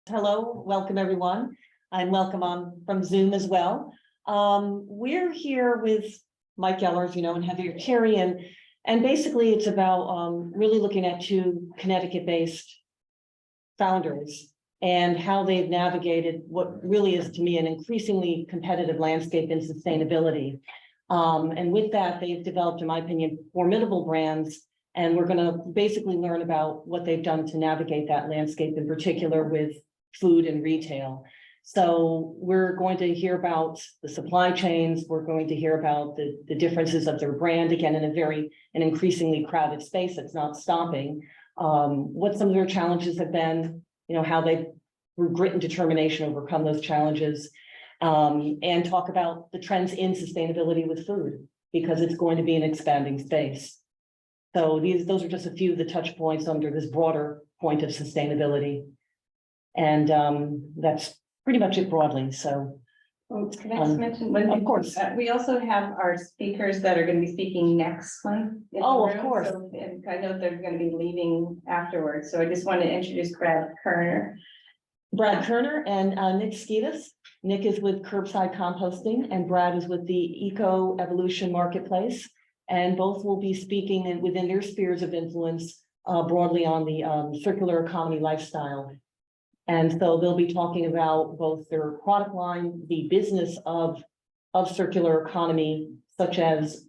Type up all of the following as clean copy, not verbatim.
Hello, welcome everyone, and welcome on from Zoom as well. We're here with Mike Ellers, and Heather Carey, and basically it's about really looking at two Connecticut-based founders and how they've navigated what really is, to me, an increasingly competitive landscape in sustainability. And with that, they've developed, in my opinion, formidable brands. And we're going to basically learn about what they've done to navigate that landscape, in particular with food and retail. So we're going to hear about the supply chains. We're going to hear about the differences of their brand, again, in an increasingly crowded space that's not stopping. What some of their challenges have been, how they, through grit and determination, overcome those challenges, and talk about the trends in sustainability with food, because it's going to be an expanding space. So those are just a few of the touch points under this broader point of sustainability. And that's pretty much it broadly. So can I just mention, of course, we also have our speakers that are going to be speaking next month. Oh, of course. So, and I know they're going to be leaving afterwards. So I just want to introduce Brad Kerner and Nick Skeetus. Nick is with Curbside Composting and Brad is with the Eco Evolution Marketplace. And both will be speaking within their spheres of influence broadly on the circular economy lifestyle. And so they'll be talking about both their product line, the business of circular economy, such as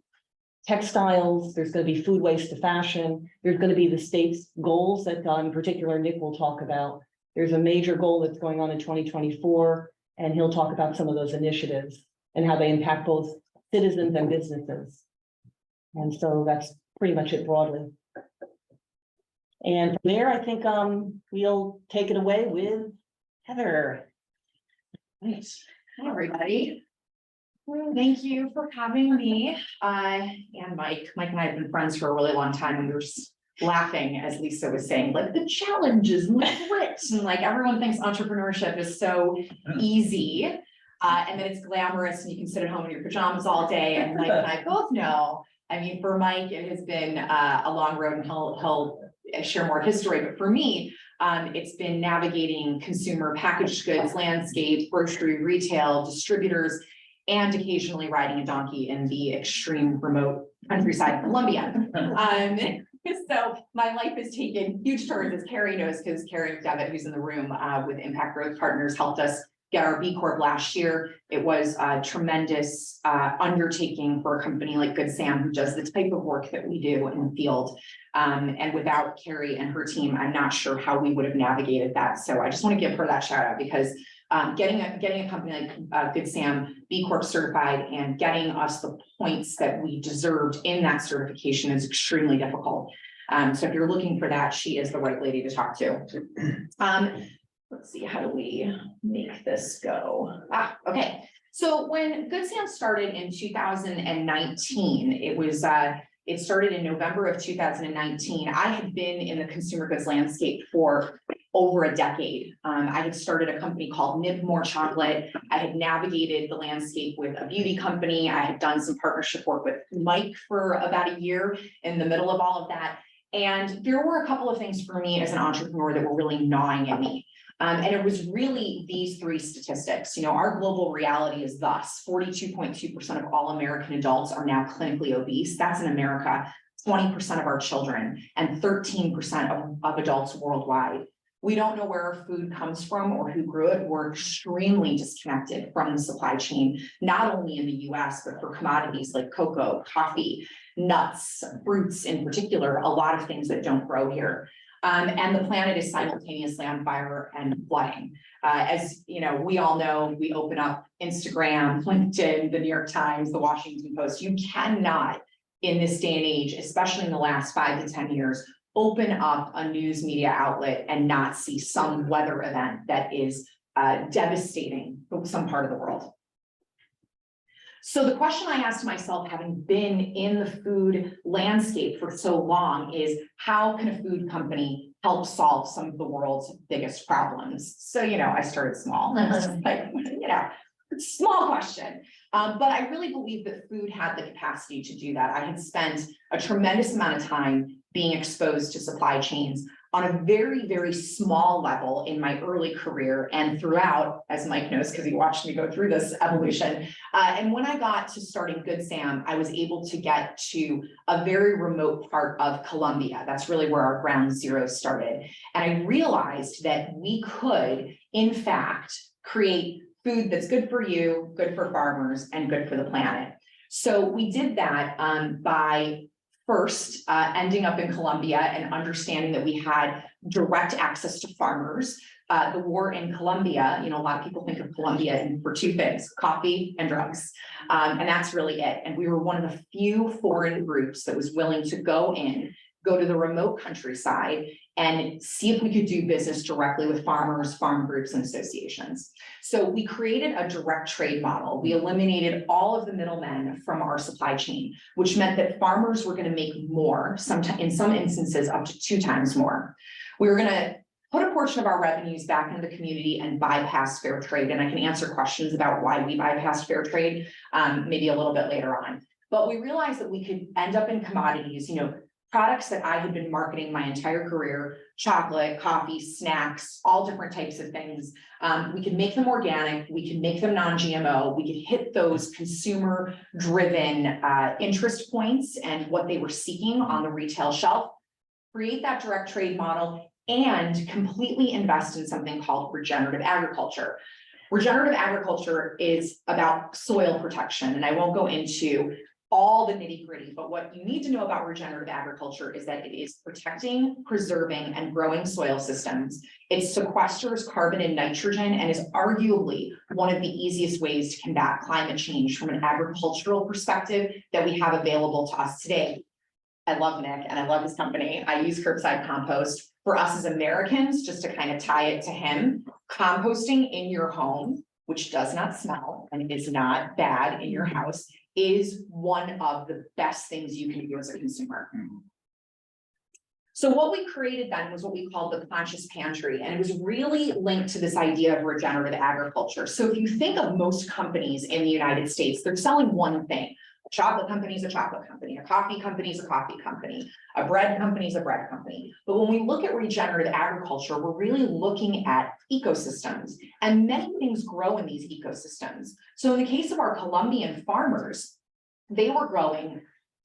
textiles. There's going to be food waste to fashion. There's going to be the state's goals that in particular Nick will talk about. There's a major goal that's going on in 2024, and he'll talk about some of those initiatives and how they impact both citizens and businesses. And so that's pretty much it broadly. And from there, I think we'll take it away with Heather. Nice. Hi, everybody. Thank you for having me. And Mike. Mike and I have been friends for a really long time, and we were just laughing as Lisa was saying, like, the challenges and the grit, and like everyone thinks entrepreneurship is so easy. And then it's glamorous and you can sit at home in your pajamas all day. And Mike and I both know, I mean, for Mike, it has been a long road, and he'll share more of his story. But for me, it's been navigating consumer packaged goods, landscape, grocery, retail, distributors, and occasionally riding a donkey in the extreme remote countryside of Colombia. So my life has taken huge turns, as Carrie knows, because Carrie Devitt, who's in the room with Impact Growth Partners, helped us get our B Corp last year. It was a tremendous undertaking for a company like GoodSAM, who does the type of work that we do in the field. And without Carrie and her team, I'm not sure how we would have navigated that. So I just want to give her that shout out, because getting a company like GoodSAM B Corp certified and getting us the points that we deserved in that certification is extremely difficult. So if you're looking for that, she is the right lady to talk to. Let's see, how do we make this go? Okay. So when GoodSAM started in 2019, it started in November of 2019. I had been in the consumer goods landscape for over a decade. I had started a company called Nib More Chocolate. I had navigated the landscape with a beauty company. I had done some partnership work with Mike for about a year in the middle of all of that. And there were a couple of things for me as an entrepreneur that were really gnawing at me. And it was really these three statistics. Our global reality is thus: 42.2% of all American adults are now clinically obese. That's in America. 20% of our children and 13% of adults worldwide. We don't know where our food comes from or who grew it. We're extremely disconnected from the supply chain, not only in the US, but for commodities like cocoa, coffee, nuts, fruits in particular, a lot of things that don't grow here. And the planet is simultaneously on fire and flooding. As we all know, we open up Instagram, LinkedIn, the New York Times, the Washington Post. You cannot, in this day and age, especially in the last 5 to 10 years, open up a news media outlet and not see some weather event that is devastating for some part of the world. So the question I asked myself, having been in the food landscape for so long, is how can a food company help solve some of the world's biggest problems? So, I started small. Like, small question. But I really believe that food had the capacity to do that. I had spent a tremendous amount of time being exposed to supply chains, on a very, very small level in my early career and throughout, as Mike knows, because he watched me go through this evolution. And when I got to starting GoodSAM, I was able to get to a very remote part of Colombia. That's really where our ground zero started. And I realized that we could, in fact, create food that's good for you, good for farmers, and good for the planet. So we did that by first ending up in Colombia and understanding that we had direct access to farmers. The war in Colombia, a lot of people think of Colombia for two things, coffee and drugs. And that's really it. And we were one of the few foreign groups that was willing to go to the remote countryside and see if we could do business directly with farmers, farm groups, and associations. So we created a direct trade model. We eliminated all of the middlemen from our supply chain, which meant that farmers were going to make more, in some instances up to 2 times more. We were going to put a portion of our revenues back into the community and bypass fair trade. And I can answer questions about why we bypassed fair trade maybe a little bit later on. But we realized that we could end up in commodities, products that I had been marketing my entire career, chocolate, coffee, snacks, all different types of things. We could make them organic, we could make them non-GMO, we could hit those consumer-driven interest points and what they were seeking on the retail shelf, create that direct trade model, and completely invest in something called regenerative agriculture. Regenerative agriculture is about soil protection, and I won't go into all the nitty-gritty, but what you need to know about regenerative agriculture is that it is protecting, preserving, and growing soil systems. It sequesters carbon and nitrogen and is arguably one of the easiest ways to combat climate change from an agricultural perspective that we have available to us today. I love Nick and I love his company. I use curbside compost. For us as Americans, just to kind of tie it to him, composting in your home, which does not smell and is not bad in your house, is one of the best things you can do as a consumer. So what we created then was what we called the conscious pantry, and it was really linked to this idea of regenerative agriculture. So if you think of most companies in the United States, they're selling one thing. A chocolate company is a chocolate company, a coffee company is a coffee company, a bread company is a bread company. But when we look at regenerative agriculture, we're really looking at ecosystems, and many things grow in these ecosystems. So in the case of our Colombian farmers, they were growing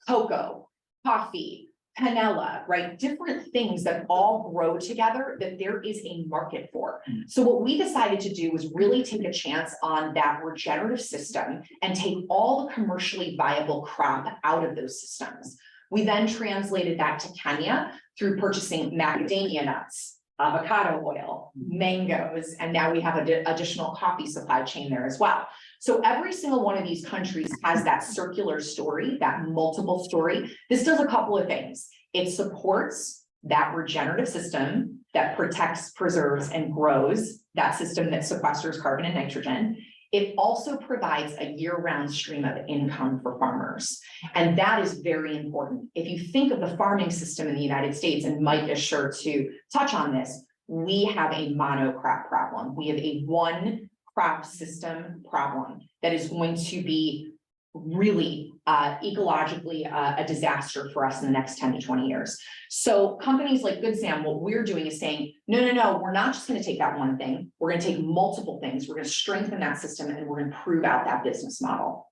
cocoa, coffee, panela, right? Different things that all grow together that there is a market for. So what we decided to do was really take a chance on that regenerative system and take all the commercially viable crop out of those systems. We then translated that to Kenya through purchasing macadamia nuts, avocado oil, mangoes, and now we have an additional coffee supply chain there as well. So every single one of these countries has that circular story, that multiple story. This does a couple of things. It supports that regenerative system that protects, preserves, and grows, that system that sequesters carbon and nitrogen. It also provides a year-round stream of income for farmers. And that is very important. If you think of the farming system in the United States, and Mike is sure to touch on this, we have a monocrop problem. We have a one crop system problem that is going to be really ecologically a disaster for us in the next 10 to 20 years. So companies like GoodSAM, what we're doing is saying, no, we're not just going to take that one thing. We're going to take multiple things. We're going to strengthen that system and we're going to prove out that business model.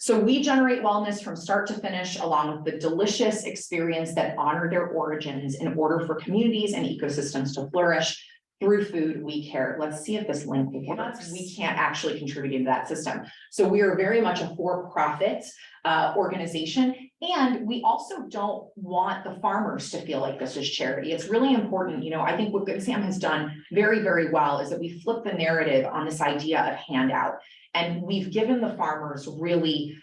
So we generate wellness from start to finish, along with the delicious experience that honor their origins in order for communities and ecosystems to flourish. Through food, we care. Let's see if this link works. We can't actually contribute to that system. So we are very much a for-profit organization. And we also don't want the farmers to feel like this is charity. It's really important. I think what GoodSAM has done very, very well is that we flip the narrative on this idea of handout. And we've given the farmers really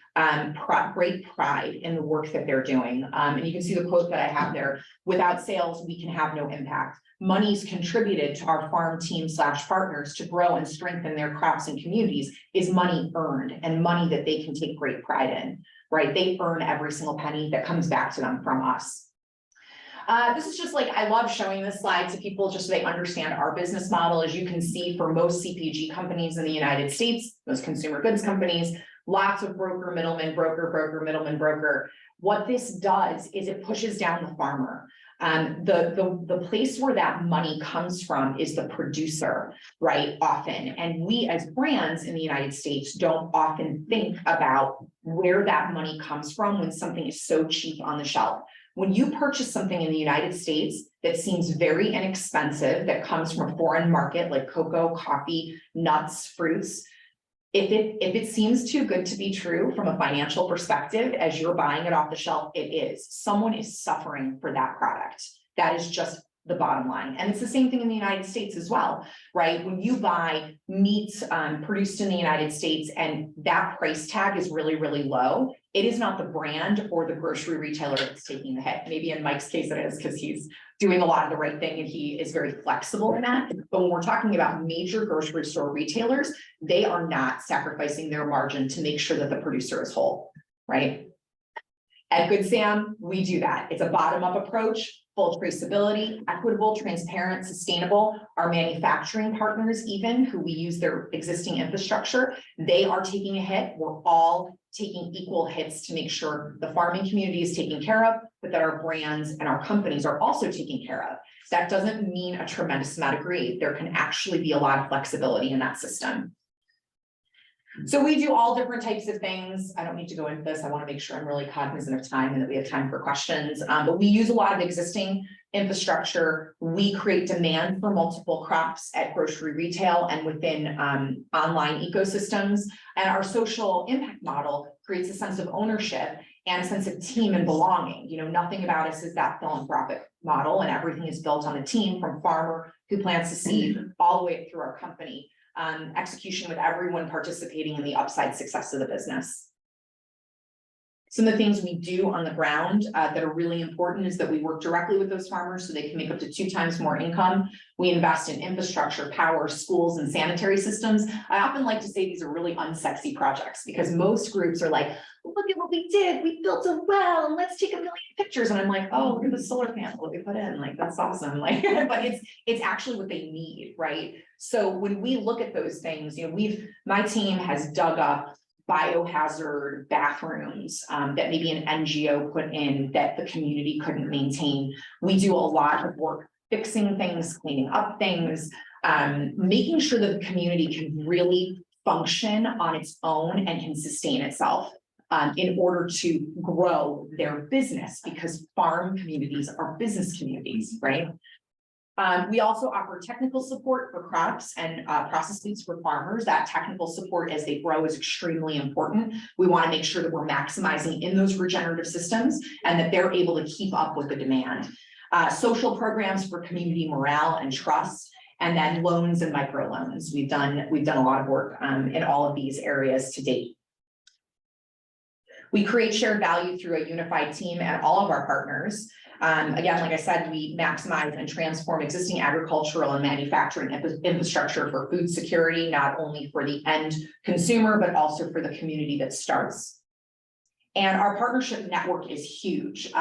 great pride in the work that they're doing. And you can see the quote that I have there: without sales, we can have no impact. Monies contributed to our farm team / partners to grow and strengthen their crops and communities is money earned and money that they can take great pride in, right? They earn every single penny that comes back to them from us. This is just I love showing this slide to people just so they understand our business model. As you can see, for most CPG companies in the United States, those consumer goods companies, lots of broker, middleman, broker, middleman, broker. What this does is it pushes down the farmer. The place where that money comes from is the producer, right? Often, and we as brands in the United States don't often think about where that money comes from when something is so cheap on the shelf. When you purchase something in the United States that seems very inexpensive, that comes from a foreign market like cocoa, coffee, nuts, fruits, if it seems too good to be true from a financial perspective, as you're buying it off the shelf, it is. Someone is suffering for that product. That is just the bottom line. And it's the same thing in the United States as well, right? When you buy meat produced in the United States and that price tag is really, really low, it is not the brand or the grocery retailer that's taking the hit. Maybe in Mike's case it is, because he's doing a lot of the right thing and he is very flexible in that. But when we're talking about major grocery store retailers, they are not sacrificing their margin to make sure that the producer is whole, right? At GoodSAM, we do that. It's a bottom-up approach, full traceability, equitable, transparent, sustainable. Our manufacturing partners, even who we use their existing infrastructure, they are taking a hit. We're all taking equal hits to make sure the farming community is taken care of, but that our brands and our companies are also taken care of. That doesn't mean a tremendous amount of greed. There can actually be a lot of flexibility in that system. So we do all different types of things. I don't need to go into this. I want to make sure I'm really cognizant of time and that we have time for questions. But we use a lot of existing infrastructure. We create demand for multiple crops at grocery retail and within online ecosystems. And our social impact model creates a sense of ownership and a sense of team and belonging. You know, nothing about us is that philanthropic model, and everything is built on a team, from farmer who plants the seed all the way through our company. Execution with everyone participating in the upside success of the business. Some of the things we do on the ground that are really important is that we work directly with those farmers so they can make up to 2 times more income. We invest in infrastructure, power, schools, and sanitary systems. I often like to say these are really unsexy projects because most groups are like, look at what we did. We built a well and let's take 1 million pictures. And I'm like, oh, look at the solar panel that we put in. Like, that's awesome. Like, but it's actually what they need, right? So when we look at those things, you know, my team has dug up biohazard bathrooms that maybe an NGO put in that the community couldn't maintain. We do a lot of work fixing things, cleaning up things, making sure that the community can really function on its own and can sustain itself in order to grow their business, because farm communities are business communities, right? We also offer technical support for crops and processes for farmers. That technical support as they grow is extremely important. We want to make sure that we're maximizing in those regenerative systems and that they're able to keep up with the demand. Social programs for community morale and trust, and then loans and microloans. We've done a lot of work in all of these areas to date. We create shared value through a unified team and all of our partners. Again, like I said, we maximize and transform existing agricultural and manufacturing infrastructure for food security, not only for the end consumer, but also for the community that starts. And our partnership network is huge.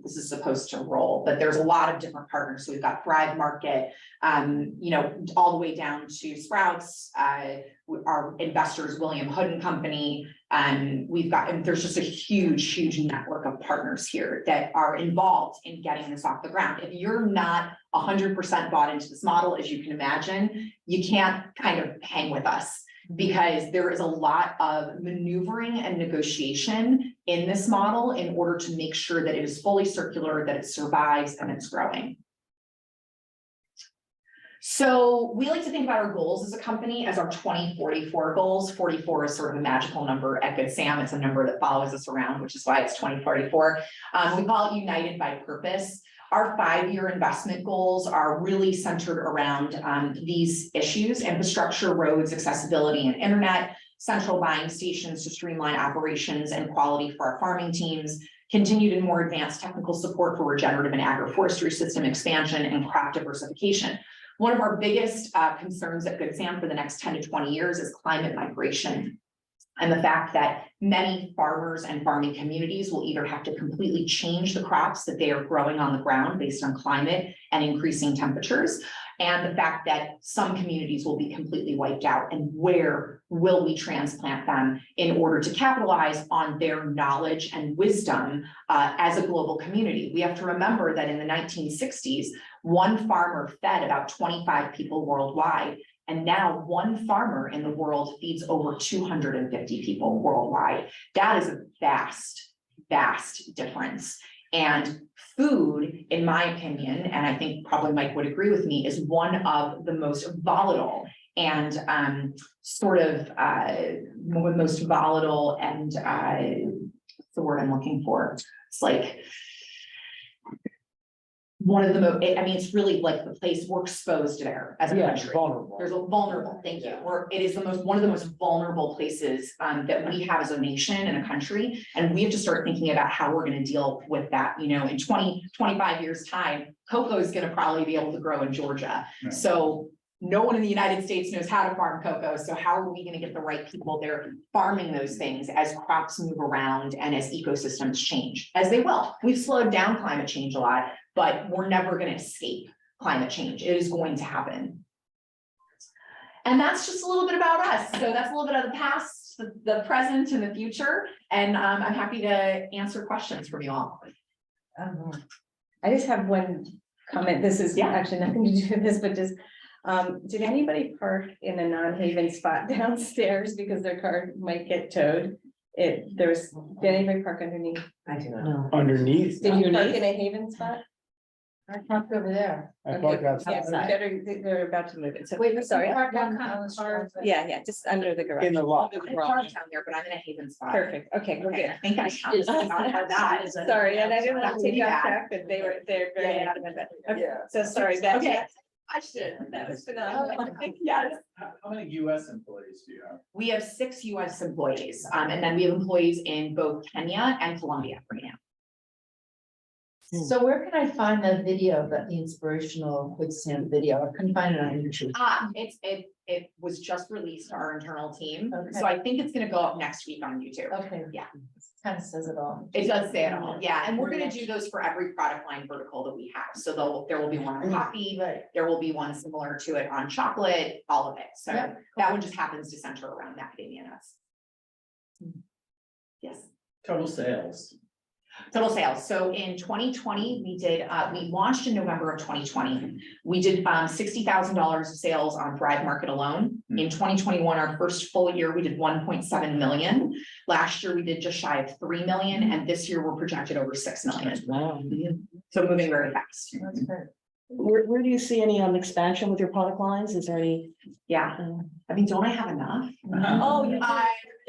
This is supposed to roll, but there's a lot of different partners. So we've got Thrive Market, you know, all the way down to Sprouts, our investors, William Hood and Company. And there's just a huge network of partners here that are involved in getting this off the ground. If you're not 100% bought into this model, as you can imagine, you can't kind of hang with us, because there is a lot of maneuvering and negotiation in this model in order to make sure that it is fully circular, that it survives, and it's growing. So we like to think about our goals as a company as our 2044 goals. 44 is sort of a magical number at GoodSAM. It's a number that follows us around, which is why it's 2044. We call it United by Purpose. Our 5-year investment goals are really centered around these issues: infrastructure, roads, accessibility, and internet, central buying stations to streamline operations and quality for our farming teams, continued and more advanced technical support for regenerative and agroforestry system expansion, and crop diversification. One of our biggest concerns at GoodSAM for the next 10 to 20 years is climate migration, and the fact that many farmers and farming communities will either have to completely change the crops that they are growing on the ground based on climate and increasing temperatures, And the fact that some communities will be completely wiped out, and where will we transplant them in order to capitalize on their knowledge and wisdom as a global community. We have to remember that in the 1960s, one farmer fed about 25 people worldwide. And now one farmer in the world feeds over 250 people worldwide. That is a vast, vast difference. And food, in my opinion, and I think probably Mike would agree with me, is one of the most volatile and most volatile and what's the word I'm looking for? It's like one of the most, I mean, it's really like the place we're exposed there as a country. Vulnerable. There's a vulnerable, thank you. It is one of the most vulnerable places that we have as a nation and a country. And we have to start thinking about how we're going to deal with that. You know, in 25 years time, cocoa is going to probably be able to grow in Georgia. Yeah. So no one in the United States knows how to farm cocoa. So how are we going to get the right people there farming those things as crops move around and as ecosystems change, as they will? We've slowed down climate change a lot, but we're never going to escape climate change. It is going to happen. And that's just a little bit about us. So that's a little bit of the past, the present, and the future. And I'm happy to answer questions from you all. I just have one comment. This is actually nothing to do with this, but just, did anybody park in a non-Haven spot downstairs because their car might get towed? Did anybody park underneath? I do not. No. Underneath. Did you park Underneath? in a Haven spot? I parked over there. I parked outside. Yes, they're about to move it. So Wait, sorry. park on the car. Yeah, just under the garage. In the lot. I parked down there, but I'm in a Haven spot. Perfect. Okay, we're good. I think I have that. Sorry, and I didn't want to take you off Yeah. track, but they're very Yeah. adamant about it. Okay, Yeah. so sorry, back to Okay. that question. That was phenomenal. Yes. How many US employees do you have? We have 6 US employees, and then we have employees in both Kenya and Colombia right now. So where can I find the video, the inspirational GoodSAM video? I couldn't find it on YouTube. It was just released to our internal team, Okay. so I think it's gonna go up next week on YouTube. Okay. Yeah. Kind of says it all. It does say it all, yeah, and we're gonna do those for every product line vertical that we have, so there will be one on coffee, Right. there will be one similar to it on chocolate, all of it, so Yeah. that one just happens to center around macadamia nuts. Yes. Total sales. Total sales. So in 2020, we launched in November of 2020. We did $60,000 of sales on Thrive Market alone. In 2021, our first full year, we did 1.7 million. Last year, we did just shy of 3 million. And this year, we're projected over 6 million. Wow. So moving very fast. That's good. Where do you see any expansion with your product lines? Is there any? Yeah. I mean, don't I have enough? Oh, you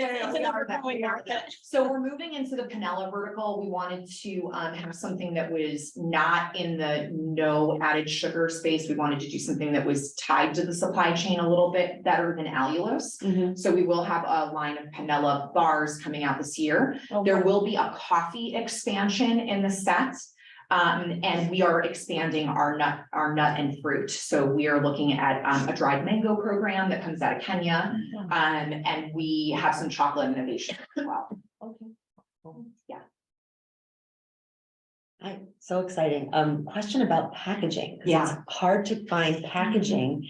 It's another growing market. So we're moving into the panela vertical. We wanted to have something that was not in the no added sugar space. We wanted to do something that was tied to the supply chain a little bit better than allulose. So we will have a line of panela bars coming out this year. There will be a coffee expansion in the set. And we are expanding our nut and fruit. So we are looking at a dried mango program that comes out of Kenya. And we have some chocolate innovation as well. Okay. Yeah. Hi, so exciting. Question about packaging. 'Cause Yeah. It's hard to find packaging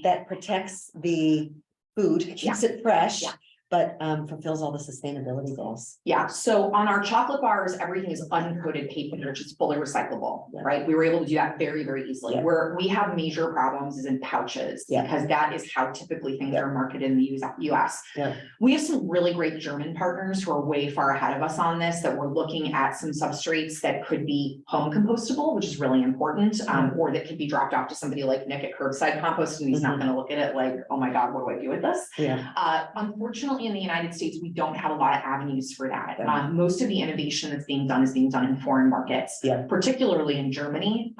that protects the food, keeps it fresh, Yeah. but fulfills all the sustainability goals. Yeah, so on our chocolate bars, everything is uncoated paper, which is fully recyclable, Yeah. right? We were able to do that very, very easily. Yeah. Where we have major problems is in pouches, Yeah. because that is how typically things are marketed in the US. Yeah. We have some really great German partners who are way far ahead of us on this, that we're looking at some substrates that could be home compostable, which is really important, or that could be dropped off to somebody like Nick at curbside compost, and he's not gonna look at it like, oh my God, what do I do with this? Yeah. Unfortunately, in the United States, we don't have a lot of avenues for that. Yeah. Most of the innovation that's being done is being done in foreign markets, Yeah. particularly in Germany.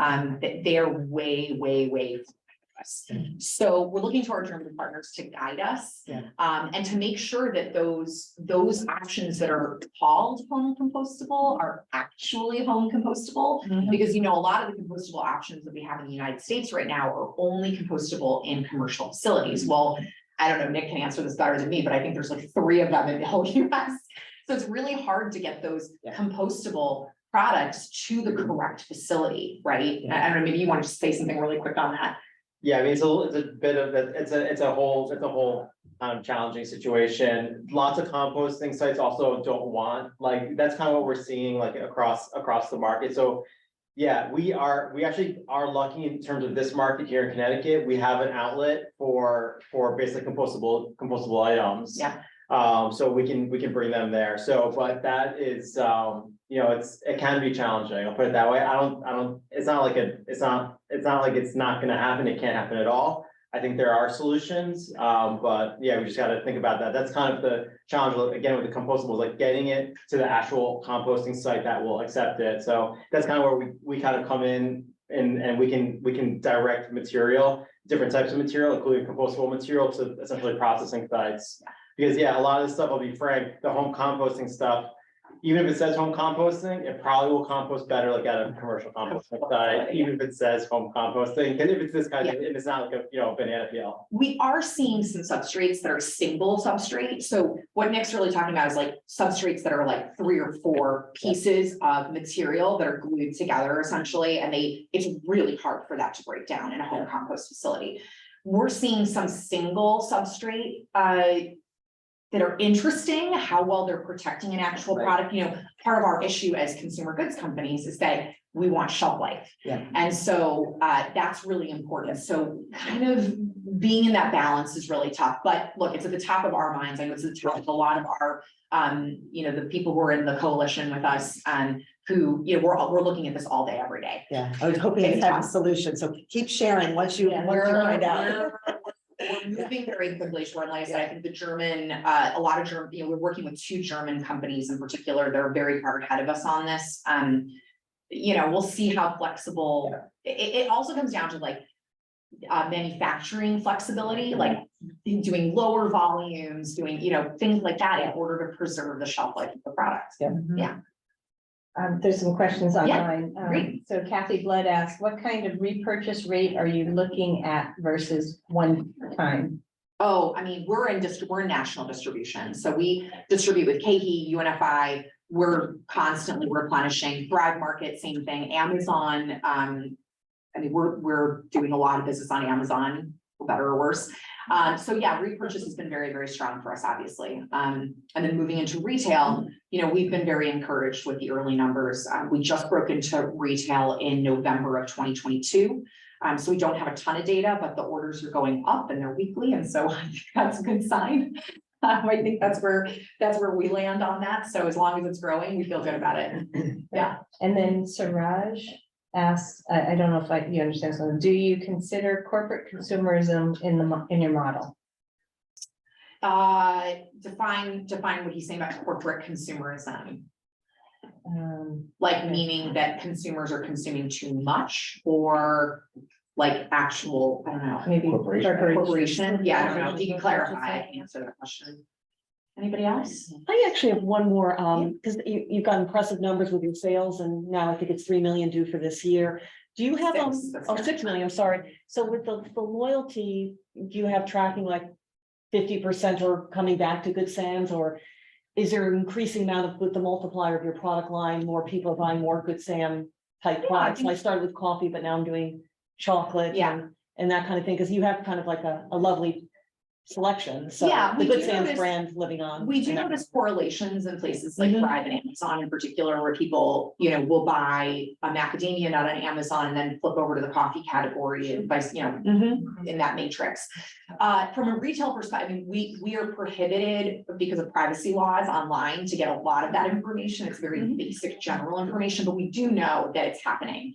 They're way, way, way ahead of us. So we're looking to our German partners to guide us, Yeah. and to make sure that those options that are called home compostable are actually home compostable. Because, you know, a lot of the compostable options that we have in the United States right now are only compostable in commercial facilities. Well, I don't know, Nick can answer this better than me, but I think there's like 3 of them in the whole US. So it's really hard to get those Yeah. compostable products to the correct facility, right? I don't know, maybe you want to just say something really quick on that. Yeah, I mean, it's a bit of, it's a whole challenging situation. Lots of composting sites also don't want, like, that's kind of what we're seeing like across the market. So yeah, we actually are lucky in terms of this market here in Connecticut. We have an outlet for basically compostable items. Yeah. So we can bring them there. So, but that is, you know, it can be challenging. I'll put it that way. It's not like it's not gonna happen. It can't happen at all. I think there are solutions, but yeah, we just gotta think about that. That's kind of the challenge, again, with the compostables, like getting it to the actual composting site that will accept it. So that's kind of where we kind of come in and we can direct material, different types of material, including compostable material, to essentially processing sites. Because yeah, a lot of this stuff, I'll be frank, the home composting stuff, even if it says home composting, it probably will compost better like at a commercial composting site, even if it says home composting, and if it's this kind of, if it's not like a, you know, banana peel. We are seeing some substrates that are single substrate. So what Nick's really talking about is like substrates that are like 3 or 4 pieces of material that are glued together essentially, and it's really hard for that to break down in a home compost facility. We're seeing some single substrate that are interesting, how well they're protecting an actual product. You know, part of our issue as consumer goods companies is that we want shelf life. Yeah. And so that's really important. So kind of being in that balance is really tough, but look, it's at the top of our minds. I know it's at the top of a lot of our, you know, the people who are in the coalition with us and who, you know, we're looking at this all day, every day. Yeah, I was hoping to have a solution, so keep sharing once you find out. We're moving very quickly, Short. Like I said, I think the German, a lot of German, you know, we're working with 2 German companies in particular. They're very far ahead of us on this. You know, we'll see how flexible, it also comes down to like manufacturing flexibility, like doing lower volumes, doing, you know, things like that in order to preserve the shelf life of the product. Yeah. There's some questions online. great. So Kathy Blood asked, what kind of repurchase rate are you looking at versus one time? Oh, I mean, we're in national distribution. So we distribute with KeHE, UNFI. We're constantly replenishing. Thrive Market, same thing. Amazon. I mean, we're doing a lot of business on Amazon, for better or worse. So yeah, repurchase has been very, very strong for us, obviously. And then moving into retail, you know, we've been very encouraged with the early numbers. We just broke into retail in November of 2022. So we don't have a ton of data, but the orders are going up and they're weekly. And so I think that's a good sign. I think that's where we land on that. So as long as it's growing, we feel good about it. Yeah. And then Siraj asks, I don't know if you understand something. Do you consider corporate consumerism in your model? Define what he's saying about corporate consumerism. Like Meaning that consumers are consuming too much, or like actual, I don't know, maybe corporation. Yeah, I don't know. If you can clarify, I can answer that question. Anybody else? I actually have one more, because you've got impressive numbers with your sales, and now I think it's 3 million due for this year. Do you have, 6 million, I'm sorry. So with the loyalty, do you have tracking like 50% are coming back to GoodSAM's, or is there an increasing amount of, with the multiplier of your product line, more people are buying more GoodSAM type products? I started with coffee, but now I'm doing chocolate and that kind of thing, because you have kind of like a lovely selection. So Yeah, the GoodSAM's brand living on. We do notice correlations in places like Thrive and Amazon in particular, where people, you know, will buy a macadamia nut on Amazon and then flip over to the coffee category and vice, you know, in that matrix. From a retail perspective, I mean, we are prohibited because of privacy laws online to get a lot of that information. It's very basic general information, but we do know that it's happening.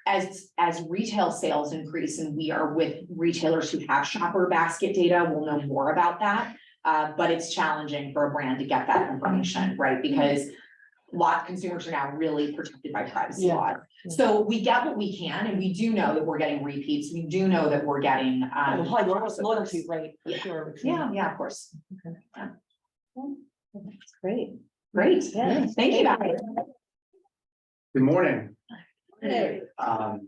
As retail sales increase and we are with retailers who have shopper basket data, we'll know more about that. But it's challenging for a brand to get that information, right? Because a lot of consumers are now really protected by privacy laws. So we get what we can, and we do know that we're getting repeats. We do know that we're getting high loyalty rate for sure. Yeah, of course. That's great. Great. Yeah. Thank you, guys. Good morning. Hey. I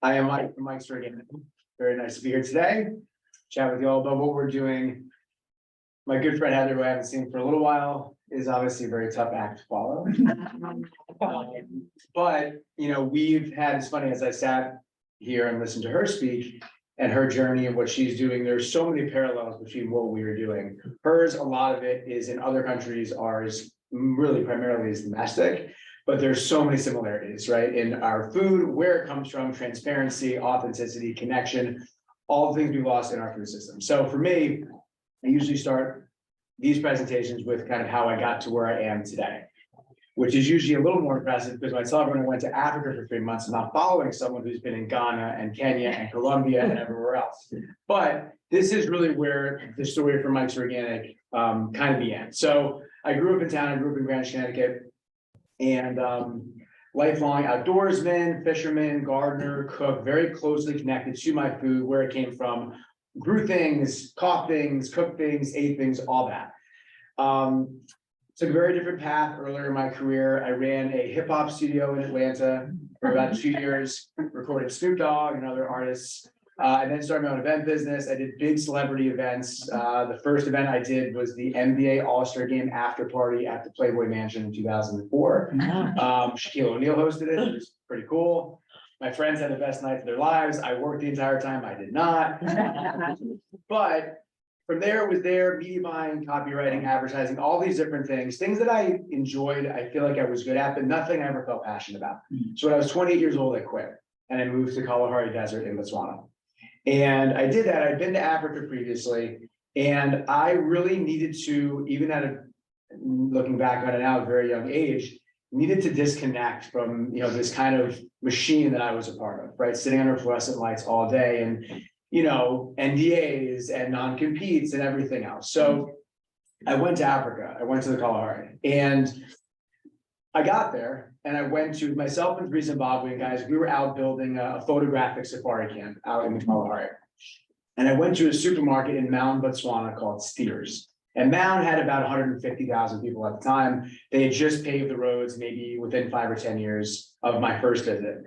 am Mike from Mike's Rigging. Very nice to be here today. Chat with you all about what we're doing. My good friend Heather, who I haven't seen for a little while, is obviously a very tough act to follow. But, you know, we've had, it's funny, as I sat here and listened to her speak and her journey and what she's doing, there's so many parallels between what we are doing. Hers, a lot of it is in other countries, ours really primarily is domestic, but there's so many similarities, right? In our food, where it comes from, transparency, authenticity, connection, all the things we lost in our food system. So for me, I usually start these presentations with kind of how I got to where I am today, which is usually a little more impressive because myself, when I went to Africa for 3 months, I'm not following someone who's been in Ghana and Kenya and Colombia and everywhere else. But this is really where the story for Mike's Organic kind of began. So I grew up in town, I grew up in Greenwich, Connecticut, and lifelong outdoorsman, fisherman, gardener, cook, very closely connected to my food, where it came from, grew things, caught things, cooked things, ate things, all that. Took a very different path earlier in my career. I ran a hip hop studio in Atlanta for about 2 years, recorded Snoop Dogg and other artists. I then started my own event business. I did big celebrity events. The first event I did was the NBA All-Star Game after party at the Playboy Mansion in 2004. Shaquille O'Neal hosted it. It was pretty cool. My friends had the best night of their lives. I worked the entire time. I did not. But from there, it was there, media buying, copywriting, advertising, all these different things that I enjoyed. I feel like I was good at, but nothing I ever felt passionate about. So when I was 28 years old, I quit and I moved to Kalahari Desert in Botswana. And I did that. I'd been to Africa previously, and I really needed to, even at looking back on it now at a very young age, needed to disconnect from, you know, this kind of machine that I was a part of, right? Sitting under fluorescent lights all day and, you know, NDAs and non-competes and everything else. So I went to Africa. I went to the Kalahari, and I got there and I went to myself and 3 Zimbabwean guys. We were out building a photographic safari camp out in the Kalahari. And I went to a supermarket in Mound, Botswana called Stewards. And Mound had about 150,000 people at the time. They had just paved the roads, maybe within 5 or 10 years of my first visit.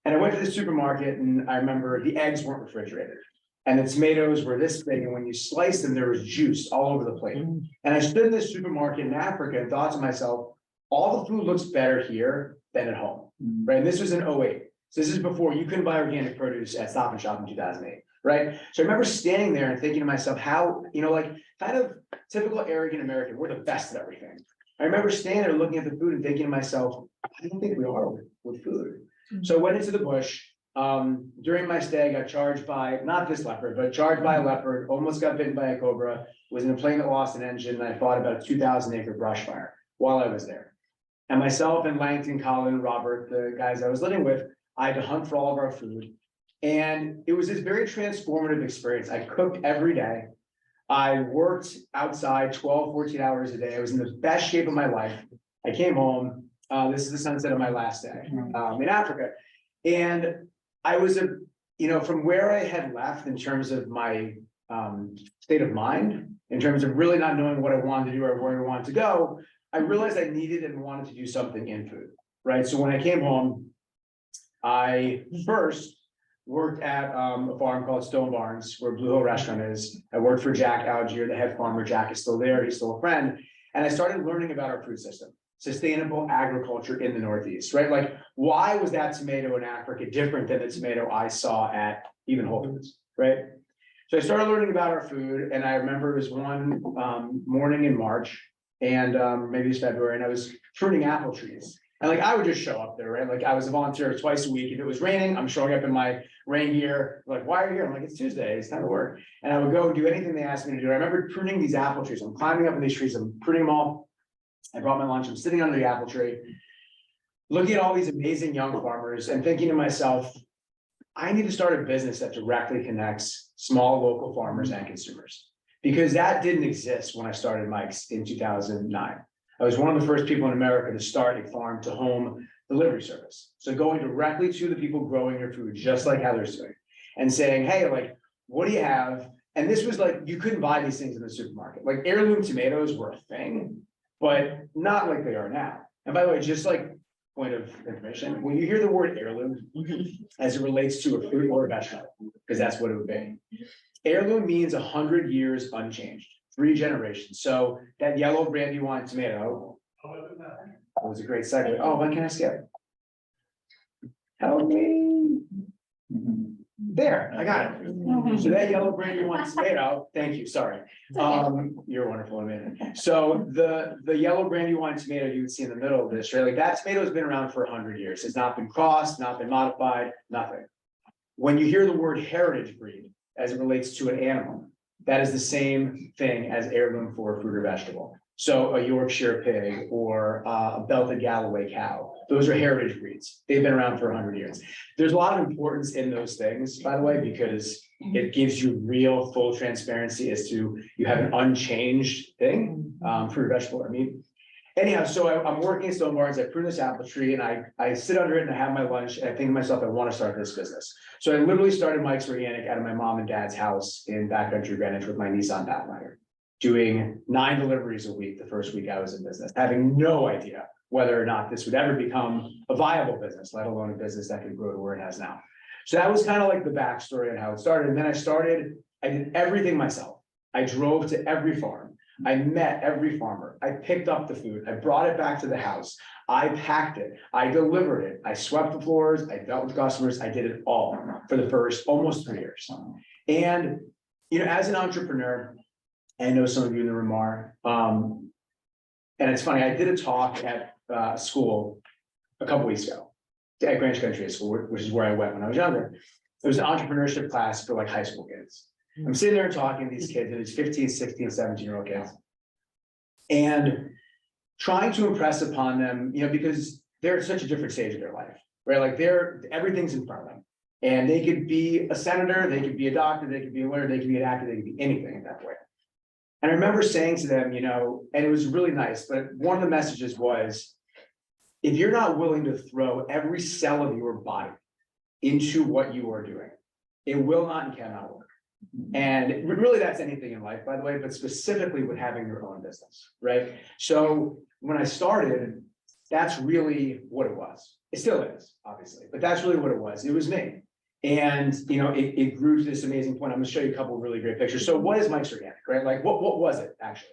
And I went to the supermarket, and I remember the eggs weren't refrigerated. And the tomatoes were this big, and when you sliced them, there was juice all over the plate. And I stood in this supermarket in Africa and thought to myself, all the food looks better here than at home, right? And this was in 2008. So this is before you couldn't buy organic produce at Stop and Shop in 2008, right? So I remember standing there and thinking to myself, how, you know, like kind of typical arrogant American, we're the best at everything. I remember standing there looking at the food and thinking to myself, I don't think we are with food. So I went into the bush. During my stay, I got charged by, not this leopard, but charged by a leopard, almost got bitten by a cobra, was in a plane that lost an engine, and I fought about a 2,000-acre brush fire while I was there. And myself and Langton, Colin, Robert, the guys I was living with, I had to hunt for all of our food. And it was this very transformative experience. I cooked every day. I worked outside 12, 14 hours a day. I was in the best shape of my life. I came home. This is the sunset of my last day in Africa. And I was, you know, from where I had left in terms of my state of mind, in terms of really not knowing what I wanted to do or where I wanted to go, I realized I needed and wanted to do something in food, right? So when I came home, I first worked at a farm called Stone Barns, where Blue Hill Restaurant is. I worked for Jack Algier, the head farmer. Jack is still there. He's still a friend. And I started learning about our food system, sustainable agriculture in the Northeast, right? Like, why was that tomato in Africa different than the tomato I saw at even Whole Foods, right? So I started learning about our food, and I remember it was one morning in March, and maybe it was February, and I was pruning apple trees. And like, I would just show up there, right? Like, I was a volunteer twice a week. If it was raining, I'm showing up in my rain gear. Like, why are you here? I'm like, it's Tuesday, it's time to work. And I would go and do anything they asked me to do. I remember pruning these apple trees. I'm climbing up in these trees, I'm pruning them all. I brought my lunch, I'm sitting under the apple tree, looking at all these amazing young farmers and thinking to myself, I need to start a business that directly connects small local farmers and consumers, because that didn't exist when I started Mike's in 2009. I was one of the first people in America to start a farm to home delivery service. So going directly to the people growing your food, just like Heather's doing, and saying, hey, like, what do you have? And this was like, you couldn't buy these things in the supermarket. Like, heirloom tomatoes were a thing, but not like they are now. And by the way, just like point of information, when you hear the word heirloom as it relates to a fruit or a vegetable, because that's what it would be. Heirloom means 100 years unchanged. 3 generations. So that yellow Brandywine tomato. That was a great segue. Oh, when can I skip? Help me. There, I got it. So that yellow Brandywine tomato, thank you, sorry. You're wonderful, man. So the yellow Brandywine tomato you would see in the middle of this, right? Like that tomato has been around for 100 years. It's not been crossed, not been modified, nothing. When you hear the word heritage breed as it relates to an animal, that is the same thing as heirloom for fruit or vegetable. So a Yorkshire pig or a belted Galloway cow, those are heritage breeds. They've been around for 100 years. There's a lot of importance in those things, by the way, because it gives you real full transparency as to you have an unchanged thing, fruit or vegetable or meat. Anyhow, so I'm working at Stone Barns, I prune this apple tree and I sit under it and I have my lunch and I think to myself, I want to start this business. So I literally started Mike's Organic out of my mom and dad's house in backcountry Greenwich with my Nissan Pathfinder, doing 9 deliveries a week the first week I was in business, having no idea whether or not this would ever become a viable business, let alone a business that could grow to where it has now. So that was kind of like the backstory on how it started. And then I did everything myself. I drove to every farm. I met every farmer. I picked up the food. I brought it back to the house. I packed it. I delivered it. I swept the floors. I dealt with customers. I did it all for the first almost 3 years. And, you know, as an entrepreneur, I know some of you in the room are, and it's funny, I did a talk at school a couple weeks ago at Greenwich Country School, which is where I went when I was younger. It was an entrepreneurship class for like high school kids. I'm sitting there talking to these kids, and it's 15, 16, 17-year-old kids. And trying to impress upon them, you know, because they're at such a different stage of their life, right? Like everything's in front of them. And they could be a senator, they could be a doctor, they could be a lawyer, they could be an actor, they could be anything at that point. And I remember saying to them, you know, and it was really nice, but one of the messages was, if you're not willing to throw every cell of your body into what you are doing, it will not and cannot work. And really that's anything in life, by the way, but specifically with having your own business, right? So when I started, that's really what it was. It still is, obviously, but that's really what it was. It was me. And, you know, it grew to this amazing point. I'm gonna show you a couple of really great pictures. So what is Mike's Organic, right? Like what was it actually?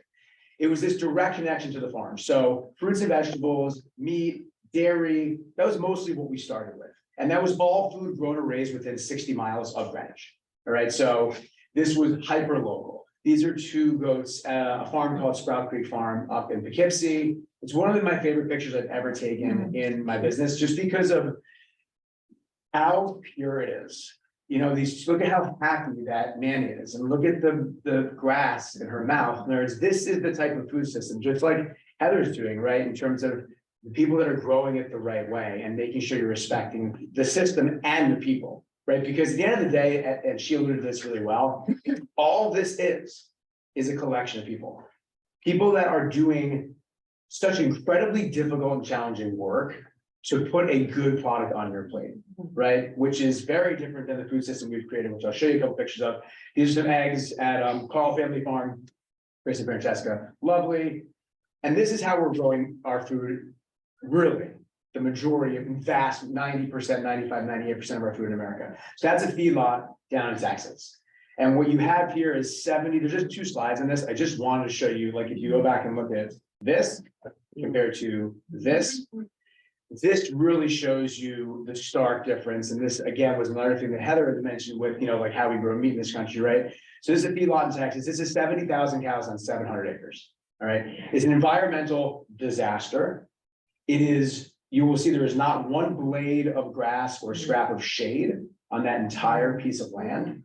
It was this direct connection to the farm. So fruits and vegetables, meat, dairy, that was mostly what we started with. And that was all food grown or raised within 60 miles of Greenwich. All right, so this was hyper local. These are 2 goats, a farm called Sprout Creek Farm up in Poughkeepsie. It's one of my favorite pictures I've ever taken in my business, just because of how pure it is. You know, look at how happy that nanny is, and look at the grass in her mouth. In other words, this is the type of food system, just like Heather's doing, right? In terms of the people that are growing it the right way and making sure you're respecting the system and the people. Right, because at the end of the day, and she alluded to this really well, all this is a collection of people. People that are doing such incredibly difficult and challenging work to put a good product on your plate, right? Which is very different than the food system we've created, which I'll show you a couple pictures of. These are some eggs at Carl Family Farm, Grace and Francesca, lovely. And this is how we're growing our food, really. The majority of vast 90%, 95, 98% of our food in America. So that's a feedlot down in Texas. And what you have here is 70, there's just 2 slides on this. I just wanted to show you, like, if you go back and look at this compared to this really shows you the stark difference. And this, again, was another thing that Heather had mentioned with, you know, like how we grow meat in this country, right? So this is a feedlot in Texas. This is 70,000 cows on 700 acres. All right. It's an environmental disaster. It is. You will see there is not one blade of grass or scrap of shade on that entire piece of land.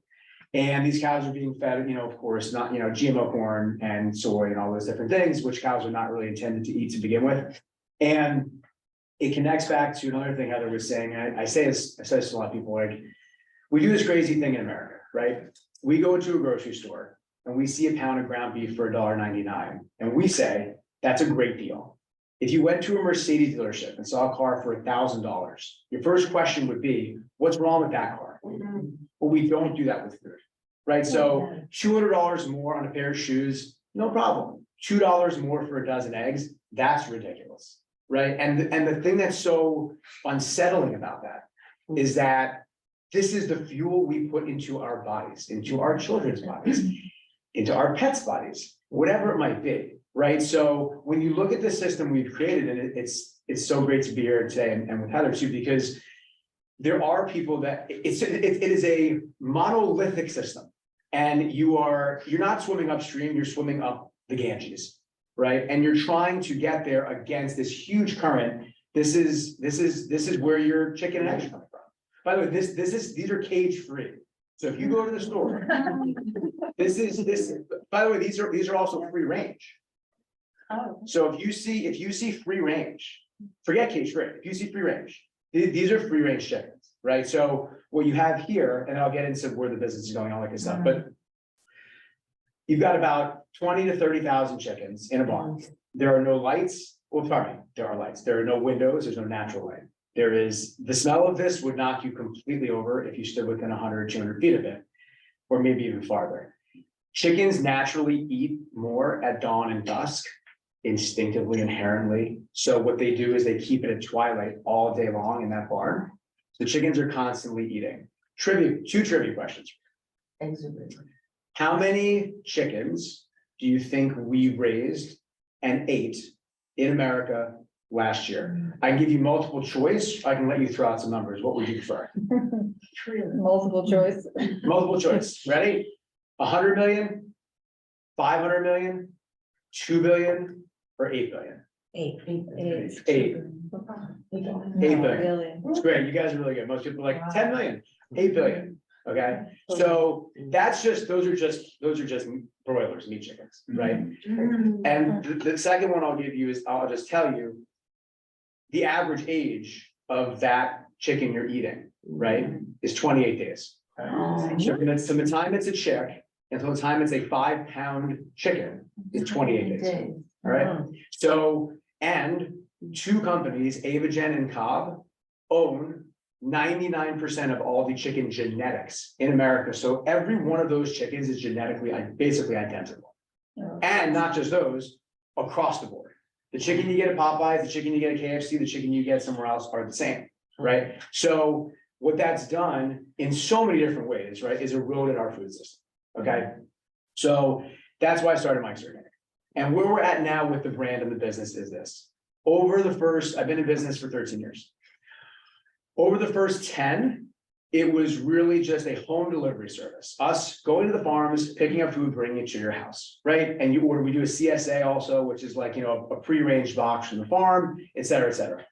And these cows are being fed, you know, of course, not, you know, GMO corn and soy and all those different things, which cows are not really intended to eat to begin with. And it connects back to another thing Heather was saying. I say this to a lot of people, like, we do this crazy thing in America, right? We go into a grocery store and we see a pound of ground beef for $1.99. And we say, that's a great deal. If you went to a Mercedes dealership and saw a car for $1,000, your first question would be, what's wrong with that car? But we don't do that with food, right? So $200 more on a pair of shoes, no problem. $2 more for a dozen eggs, that's ridiculous, right? And the thing that's so unsettling about that is that this is the fuel we put into our bodies, into our children's bodies. into our pets' bodies, whatever it might be, right? So when you look at the system we've created, and it's so great to be here today and with Heather too, because there are people that it is a monolithic system. And you're not swimming upstream, you're swimming up the Ganges, right? And you're trying to get there against this huge current. This is where your chicken and eggs are coming from. By the way, these are cage free. So if you go to the store, by the way, these are also free range. Oh. So if you see free range, forget cage free, if you see free range, these are free range chickens, right? So what you have here, and I'll get into where the business is going, all that good stuff, but you've got about 20 to 30,000 chickens in a barn. There are no lights. Well, pardon me, there are lights. There are no windows. There's no natural light. The smell of this would knock you completely over if you stood within 100, 200 feet of it, or maybe even farther. Chickens naturally eat more at dawn and dusk, instinctively, inherently. So what they do is they keep it at twilight all day long in that barn. The chickens are constantly eating. Two trivia questions. How many chickens do you think we raised and ate in America last year? I can give you multiple choice. I can let you throw out some numbers. What would you prefer? Multiple choice. Multiple choice. Ready? 100 million, 500 million, 2 billion, or 8 billion? 8. 8 billion. It's great. You guys are really good. Most people are like 10 million, 8 billion. Okay, so those are just broilers, meat chickens, right? And the second one I'll give you is, I'll just tell you, the average age of that chicken you're eating, right, is 28 days. So from the time it's a chick until the time it's a 5-pound chicken is 28 days. All right, so, and two companies, AvaGen and Cobb, own 99% of all the chicken genetics in America. So every one of those chickens is genetically basically identical. And not just those, across the board. The chicken you get at Popeyes, the chicken you get at KFC, the chicken you get somewhere else are the same, right? So what that's done in so many different ways, right, is eroded our food system, okay? So that's why I started Mike's Organic. And where we're at now with the brand and the business is this. I've been in business for 13 years. Over the first 10, it was really just a home delivery service. Us going to the farms, picking up food, bringing it to your house, right? And we do a CSA also, which is like, a pre-arranged box from the farm, et cetera, et cetera.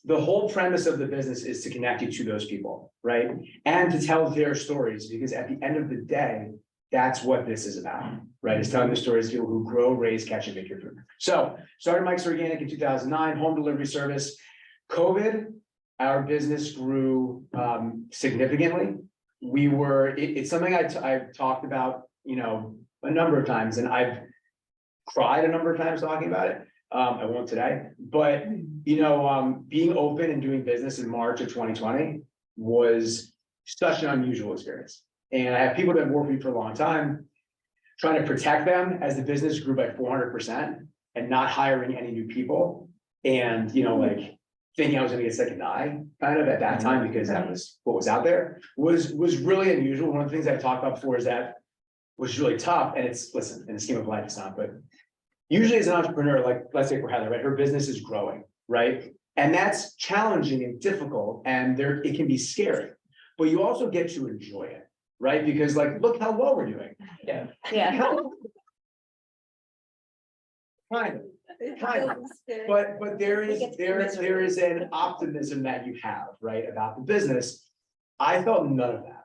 The whole premise of the business is to connect you to those people, right? And to tell their stories, because at the end of the day, that's what this is about, right? It's telling the stories of people who grow, raise, catch, and make your food. So started Mike's Organic in 2009, home delivery service. COVID, our business grew significantly. It's something I've talked about, a number of times, and I've cried a number of times talking about it. I won't today, but being open and doing business in March of 2020 was such an unusual experience. And I have people that have worked with me for a long time, trying to protect them as the business grew by 400% and not hiring any new people. And, thinking I was gonna get sick and die kind of at that time, because that was what was out there, was really unusual. One of the things I've talked about before is that was really tough. And listen, in the scheme of life, it's not, but usually as an entrepreneur, like let's say for Heather, right, her business is growing, right? And that's challenging and difficult, and it can be scary, but you also get to enjoy it, right? Because look how well we're doing. Yeah. Kind of. But there is an optimism that you have, right, about the business. I felt none of that.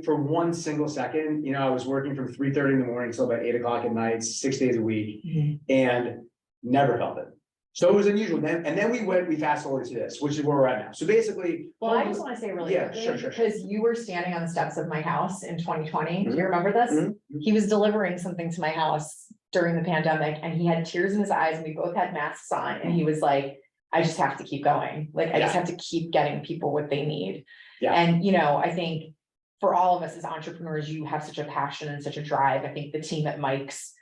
For one single second, I was working from 3:30 in the morning till about 8 o'clock at night, 6 days a week, and never felt it. So it was unusual. And then we fast forward to this, which is where we're at now. So basically. Well, I just want to say really Yeah, quickly, sure. because you were standing on the steps of my house in 2020. Do you remember this? Mhm. He was delivering something to my house during the pandemic, and he had tears in his eyes, and we both had masks on, and he was like, I just have to keep going. I just have to keep getting people what they need. Yeah. And, I think for all of us as entrepreneurs, you have such a passion and such a drive. I think the team at Mike's,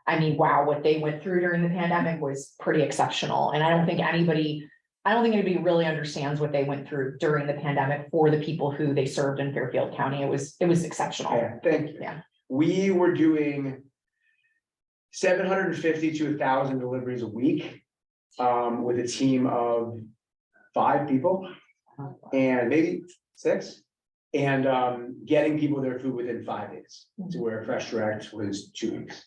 wow, what they went through during the pandemic was pretty exceptional. And I don't think anybody really understands what they went through during the pandemic for the people who they served in Fairfield County. It was exceptional. Yeah, thank you. Yeah. we were doing 750 to 1,000 deliveries a week, with a team of 5 people and maybe 6. And getting people their food within 5 days, to where Fresh Direct was 2 weeks.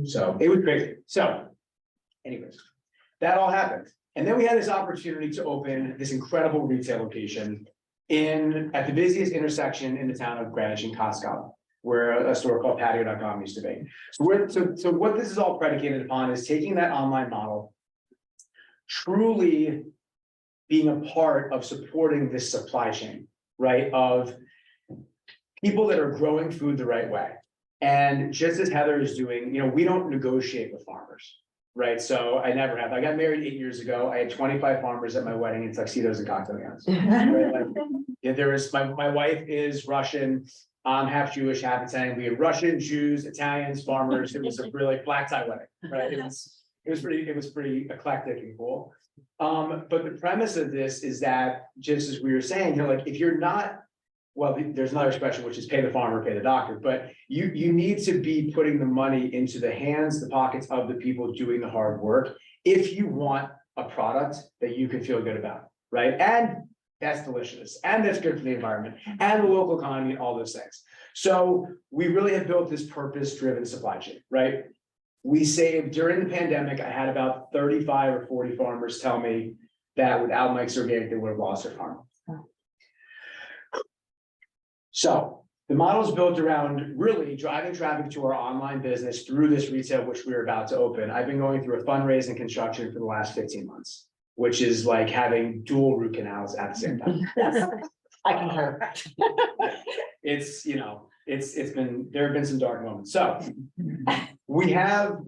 So it was crazy. So anyways, that all happened. And then we had this opportunity to open this incredible retail location at the busiest intersection in the town of Greenwich in Costco, where a store called patio.com used to be. So what this is all predicated upon is taking that online model, truly being a part of supporting this supply chain, right? Of people that are growing food the right way. And just as Heather is doing, we don't negotiate with farmers, right? So I never have. I got married 8 years ago. I had 25 farmers at my wedding in tuxedos and cocktail gowns. Right? There was my wife is Russian. I'm half Jewish, half Italian. We had Russian, Jews, Italians, farmers. It was a really black tie wedding, right? It was pretty eclectic and cool. But the premise of this is that, just as we were saying, if you're not, well, there's another expression, which is pay the farmer, pay the doctor, but you need to be putting the money into the hands, the pockets of the people doing the hard work, if you want a product that you can feel good about, right? And that's delicious, and that's good for the environment and the local economy and all those things. So we really have built this purpose-driven supply chain, right? We saved, during the pandemic, I had about 35 or 40 farmers tell me that without Mike's Organic, they would have lost their farm. So the model is built around really driving traffic to our online business through this retail, which we're about to open. I've been going through a fundraising construction for the last 15 months, which is like having dual root canals at the same time. Yes, I concur. It's there have been some dark moments. So we have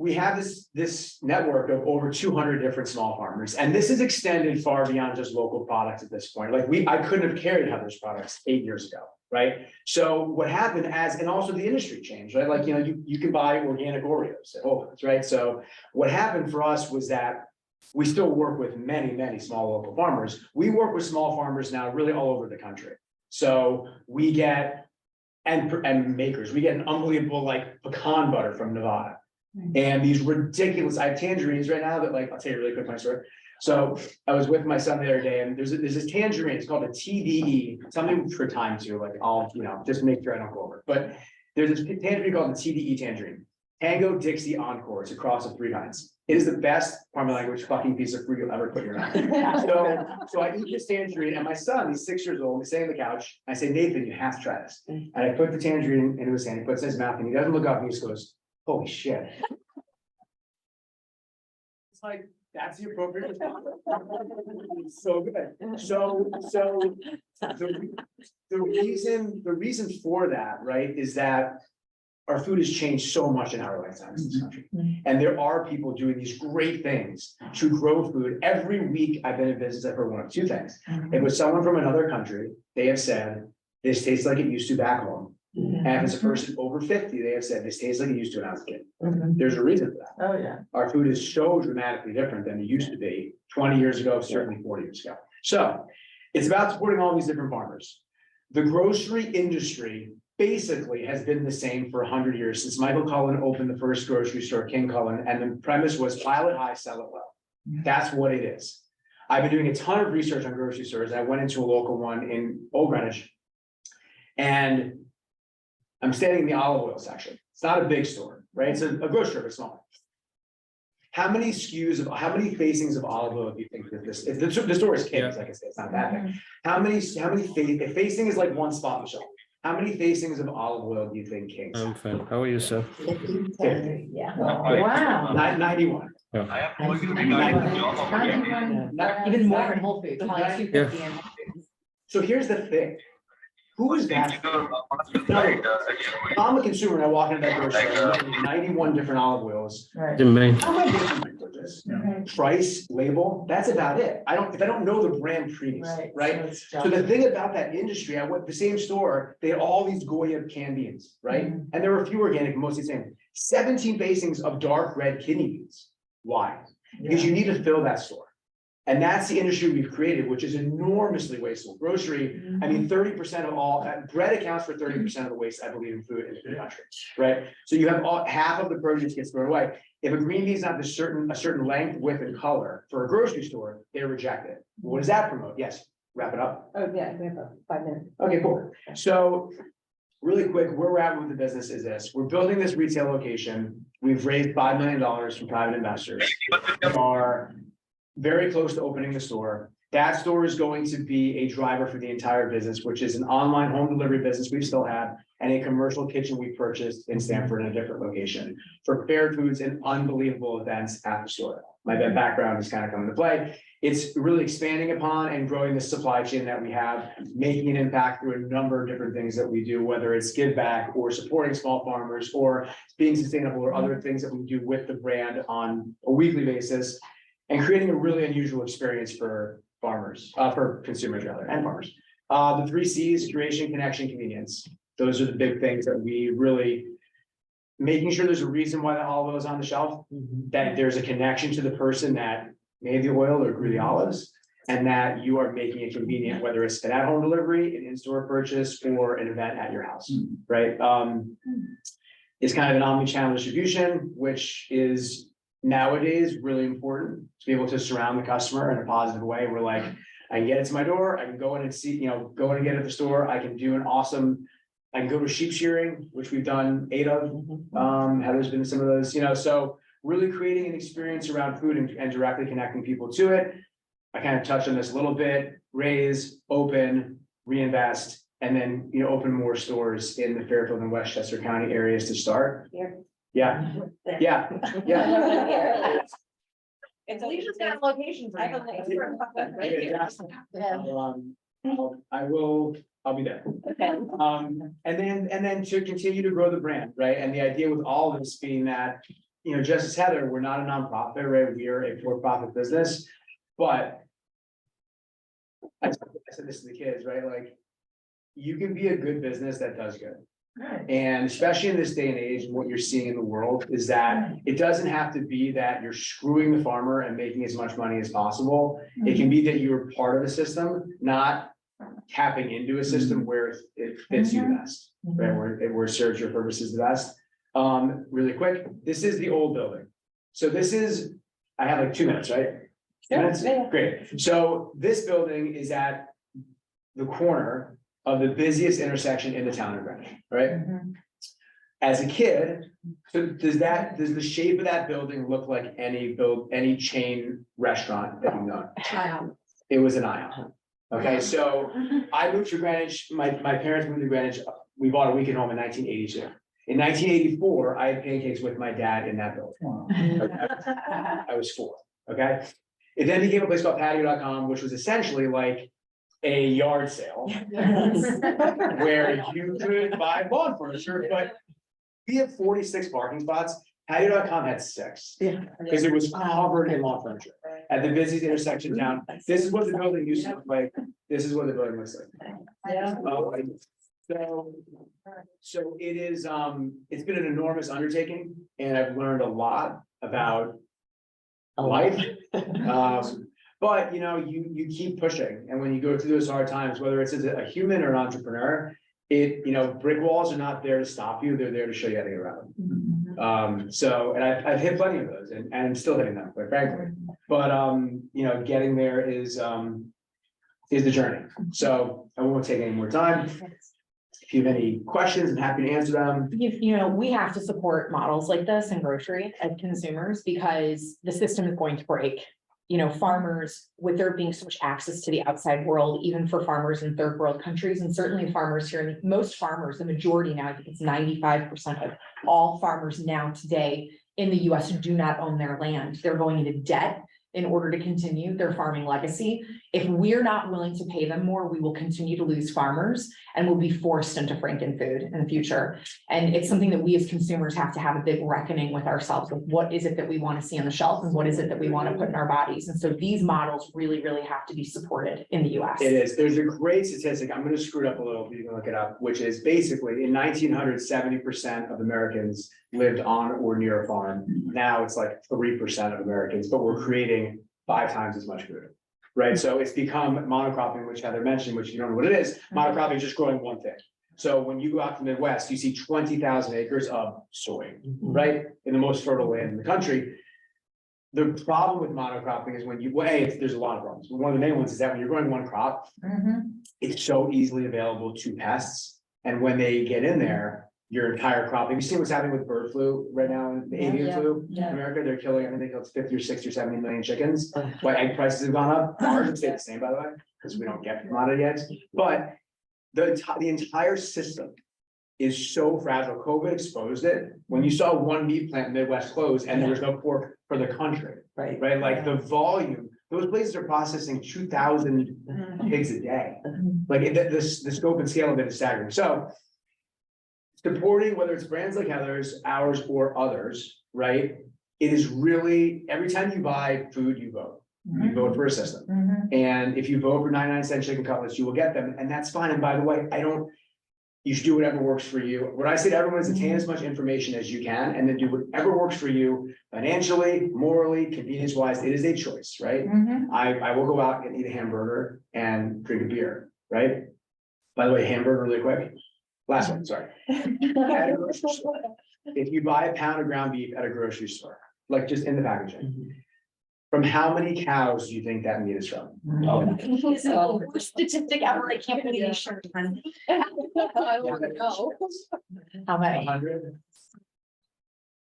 this network of over 200 different small farmers, and this is extended far beyond just local products at this point. I couldn't have carried Heather's products 8 years ago, right? So what happened and also the industry changed, right? You can buy organic Oreos at Whole Foods, right? So what happened for us was that we still work with many, many small local farmers. We work with small farmers now really all over the country. So we get, and makers, we get an unbelievable pecan butter from Nevada. And these ridiculous, I have tangerines right now that I'll tell you really quick my story. So I was with my son the other day, and there's this tangerine, it's called a TDE, something for time too, I'll, just make sure I don't go over it. But there's this tangerine called the TDE tangerine, Tango Dixie Encore. It's a cross of 3 kinds. It is the best, pardon my language, fucking piece of fruit you'll ever put in your mouth. So I eat this tangerine, and my son, he's 6 years old, he's sitting on the couch. I say, Nathan, you have to try this. And I put the tangerine into his hand, he puts it in his mouth, and he doesn't look up, and he just goes, holy shit. It's like, that's the appropriate response. It's so good. So the reason for that, right, is that our food has changed so much in our lifetimes in this country. And there are people doing these great things to grow food. Every week I've been in business, I've heard one of 2 things. If it's someone from another country, they have said, this tastes like it used to back home. And if it's a person over 50, they have said, this tastes like it used to when I was a kid. There's a reason for that. Oh, yeah. Our food is so dramatically different than it used to be 20 years ago, certainly 40 years ago. So it's about supporting all these different farmers. The grocery industry basically has been the same for 100 years, since Michael Cullen opened the first grocery store, King Cullen, and the premise was pile it high, sell it well. That's what it is. I've been doing a ton of research on grocery stores. I went into a local one in Old Greenwich, and I'm standing in the olive oil section. It's not a big store, right? It's a grocery store, but small. How many facings of olive oil do you think that this, if the store is King's, like I said, it's not that big. How many if facing is like one spot on the shelf, how many facings of olive oil do you think King's? I'm fine. How are you, sir? 50. Yeah. Wow. 91. Even more in Whole Foods, probably 250 in Whole Foods. So here's the thing. Who is that? I'm a consumer and I walk into that grocery store, and there's 91 different olive oils. In Maine. How am I getting my purchase? Price, label, that's about it. If I don't know the brand previously, right? So the thing about that industry, I went to the same store, they had all these Goya canned beans, right? And there were a few organic, mostly the same. 17 facings of dark red kidney beans. Why? Because you need to fill that store. And that's the industry we've created, which is enormously wasteful. Grocery, I mean, 30% of all, bread accounts for 30% of the waste, I believe, in food in the country, right? So you have half of the produce gets thrown away. If a green bean is not a certain length, width, and color for a grocery store, they reject it. What does that promote? Yes, wrap it up. Oh, yeah, we have 5 minutes. Okay, cool. So really quick, where we're at with the business is this. We're building this retail location. We've raised $5 million from private investors. We are very close to opening the store. That store is going to be a driver for the entire business, which is an online home delivery business we still have, and a commercial kitchen we purchased in Stamford in a different location for fair foods and unbelievable events at the store. My background is kind of coming to play. It's really expanding upon and growing the supply chain that we have, making an impact through a number of different things that we do, whether it's give back or supporting small farmers or being sustainable or other things that we do with the brand on a weekly basis, and creating a really unusual experience for farmers, for consumers rather, and farmers. The 3 C's, creation, connection, convenience. Those are the big things that we really, making sure there's a reason why the olive oil is on the shelf, that there's a connection to the person that made the oil or grew the olives, and that you are making it convenient, whether it's an at-home delivery, an in-store purchase, or an event at your house, right? It's kind of an omni-channel distribution, which is nowadays really important to be able to surround the customer in a positive way. We're like, I can get it to my door, I can go in and see, go in and get it at the store, I can do an awesome, I can go to sheep shearing, which we've done 8 of. Heather's been to some of those, so really creating an experience around food and directly connecting people to it. I kind of touched on this a little bit, raise, open, reinvest, and then, open more stores in the Fairfield and Westchester County areas to start. Here. Yeah, yeah. It's Alicia's got a location for you. I'll be there. Okay. And then to continue to grow the brand, right? And the idea with all of this being that, just as Heather, we're not a nonprofit, right? We are a for-profit business, but I said this to the kids, right? Like, you can be a good business that does good. And especially in this day and age, and what you're seeing in the world is that it doesn't have to be that you're screwing the farmer and making as much money as possible. It can be that you're part of a system, not tapping into a system where it fits you the best, right? Where it serves your purposes the best. Really quick, this is the old building. So this is, I have like 2 minutes, right? 2 minutes? Great. So this building is at the corner of the busiest intersection in the town of Greenwich, right? As a kid, so does the shape of that building look like any chain restaurant that you know? It was an IHOP. Okay, so I moved to Greenwich, my parents moved to Greenwich, we bought a weekend home in 1982. In 1984, I had pancakes with my dad in that building. Okay? I was 4, okay? It then became a place called patio.com, which was essentially like a yard sale where you could buy lawn furniture, but we have 46 parking spots. Patio.com had 6. Because it was covered in lawn furniture at the busiest intersection in town. This is what the building used to look like. This is what the building looks like. So it is, it's been an enormous undertaking, and I've learned a lot about life. But you keep pushing, and when you go through those hard times, whether it's as a human or an entrepreneur, brick walls are not there to stop you, they're there to show you how to get around. And I've hit plenty of those, and I'm still hitting them, quite frankly. But getting there is the journey. So I won't take any more time. If you have any questions, I'm happy to answer them. We have to support models like this in grocery as consumers because the system is going to break. Farmers, with there being so much access to the outside world, even for farmers in third world countries, and certainly farmers here, and most farmers, the majority now, I think it's 95% of all farmers now today in the US do not own their land. They're going into debt in order to continue their farming legacy. If we're not willing to pay them more, we will continue to lose farmers and will be forced into Frankenfood in the future. And it's something that we as consumers have to have a big reckoning with ourselves of what is it that we want to see on the shelf and what is it that we want to put in our bodies. And so these models really, really have to be supported in the US. It is. There's a great statistic. I'm going to screw it up a little, but you can look it up, which is basically in 1900, 70% of Americans lived on or near a farm. Now it's like 3% of Americans, but we're creating 5 times as much food. Right, so it's become monocropping, which Heather mentioned, which you don't know what it is. Monocropping is just growing one thing. So when you go out to the Midwest, you see 20,000 acres of soy, right? In the most fertile land in the country. The problem with monocropping is when you, well, there's a lot of problems, but one of the main ones is that when you're growing one crop, it's so easily available to pests. And when they get in there, your entire crop, have you seen what's happening with bird flu right now, and the avian flu in America? They're killing, I think they killed 50 or 60 or 70 million chickens. Why egg prices have gone up, ours have stayed the same, by the way, because we don't get commodity eggs, but the entire system is so fragile. COVID exposed it. When you saw one meat plant in the Midwest close and there was no pork for the country, Right. right? Like the volume, those places are processing 2,000 pigs a day. Like the scope and scale of it is staggering. So supporting, whether it's brands like Heather's, ours, or others, right? It is really, every time you buy food, you vote. You vote for a system. And if you vote for 99-cent chicken cutlets, you will get them. And that's fine. And by the way, you should do whatever works for you. What I say to everyone is attain as much information as you can and then do whatever works for you financially, morally, convenience wise. It is a choice, right? I will go out and eat a hamburger and drink a beer, right? By the way, hamburger really quick. Last one, sorry. At a grocery store. If you buy a pound of ground beef at a grocery store, like just in the packaging, from how many cows do you think that meat is from? This is the worst statistic ever. I can't believe you shared one. I want to know. How many? 100?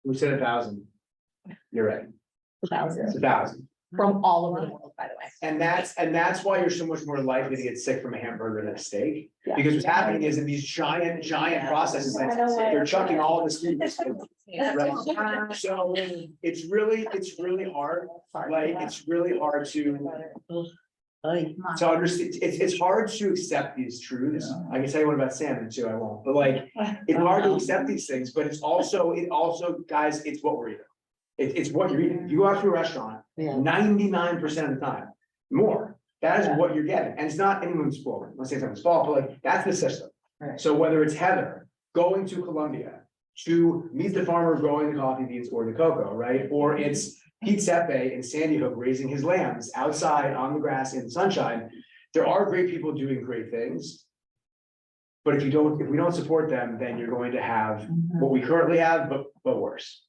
Who said 1,000? You're right. It's 1,000. 1,000. From all over the world, by the way. And that's why you're so much more likely to get sick from a hamburger than a steak. Yeah. Because what's happening is in these giant processes, like, they're chucking all this meat. Right? So it's really hard, like, it's really hard to understand, it's hard to accept these truths. I can tell you what about salmon too, I won't, but like, it's hard to accept these things, but it also, guys, it's what we're eating. It's what you're eating. If you go out to a restaurant, 99% of the time, more, that is what you're getting. And it's not anyone's fault. I'm not saying someone's fault, but like, that's the system. Right. So whether it's Heather going to Colombia to meet the farmer growing the coffee beans or the cocoa, right? Or it's Pete Sepe in Sandy Hook raising his lambs outside on the grass in the sunshine. There are great people doing great things. But if we don't support them, then you're going to have what we currently have, but worse.